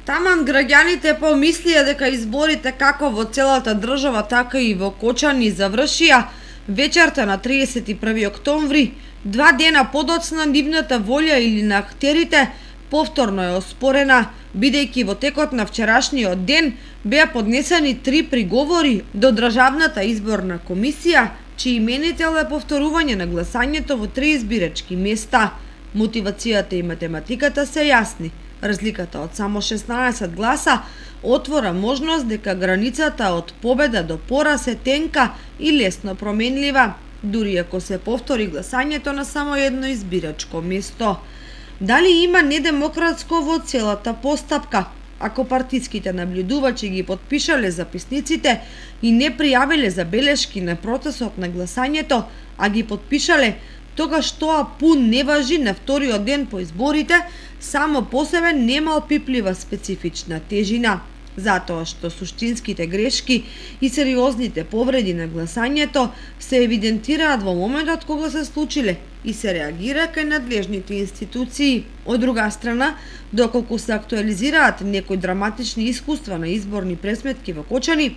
Таман граѓаните помислија дека изборите како во целата држава, така и во Кочани завршија вечерта на 31 октомври, 2 дена подоцна нивната волја или на актерите повторно е оспорена, бидејќи во текот на вчерашниот ден беа поднесени 3 приговори до Државната изборна комисија, чии именител е повторување на гласањето во 3 избирачки места. Мотивацијата и математиката се јасни. Разликата од само 16 гласа отвора можност дека границата од победа до пораз е тенка и лесно променлива, дури ако се повтори гласањето на само едно избирачко место. Дали има недемократско во целата постапка? Ако партиските наблюдувачи ги потпишале записниците и не пријавиле забелешки на процесот на гласањето, а ги потпишале, тогаш тоа пун не важи на вториот ден по изборите, само по себе нема опиплива специфична тежина, затоа што суштинските грешки и сериозните повреди на гласањето се евидентираат во моментот кога се случиле и се реагира кај надлежните институции. Од друга страна, доколку се актуализираат некои драматични искуства на изборни пресметки во Кочани,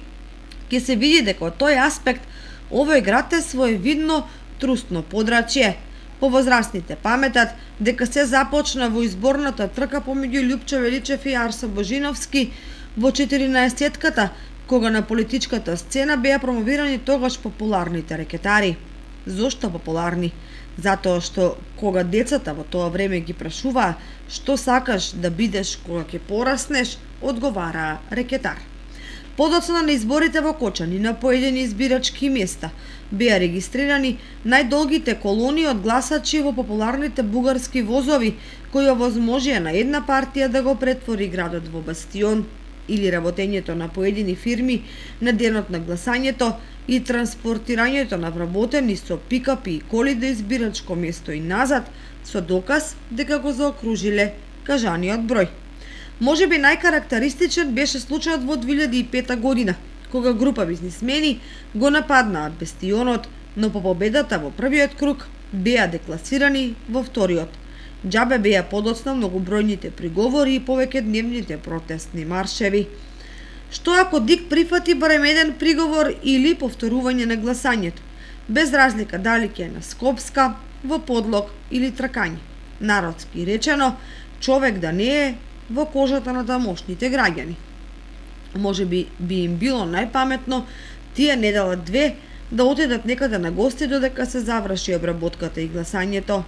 ќе се види дека од тој аспект овој град е своевидно трусно подрачје. Повозрастните паметат дека се започна во изборната трка помеѓу Љупчо Величев и Арсо Божиновски во 14-тката, кога на политичката сцена беа промовирани тогаш популарните рекетари. Зошто популарни? Затоа што кога децата во тоа време ги прашуваа што сакаш да бидеш кога ќе пораснеш, одговараа рекетар. Подоцна на изборите во Кочани на поедини избирачки места беа регистрирани најдолгите колони од гласачи во популарните бугарски возови, кои овозможија на една партија да го претвори градот во бастион, или работењето на поедини фирми на денот на гласањето и транспортирањето на вработени со пикапи и коли до избирачко место и назад, со доказ дека го заокружиле кажаниот број. Можеби најкарактеристичен беше случајот во 2005 година, кога група бизнисмени го нападнаат бастионот, но по победата во првиот круг беа декласирани во вториот. Џабе беа подоцна многобројните приговори и повеќе дневните протестни маршеви. Што ако ДИК прифати барем еден приговор или повторување на гласањето, без разлика дали ќе е на Скопска, во подлог или тркање? Народски речено, човек да не е во кожата на тамошните граѓани. Можеби би им било најпаметно тие недела 2 да отидат некаде на гости додека се заврши обработката и гласањето.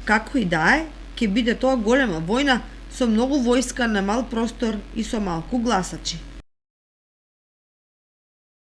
Како и да е, ќе биде тоа голема војна со многу војска на мал простор и со малку гласачи.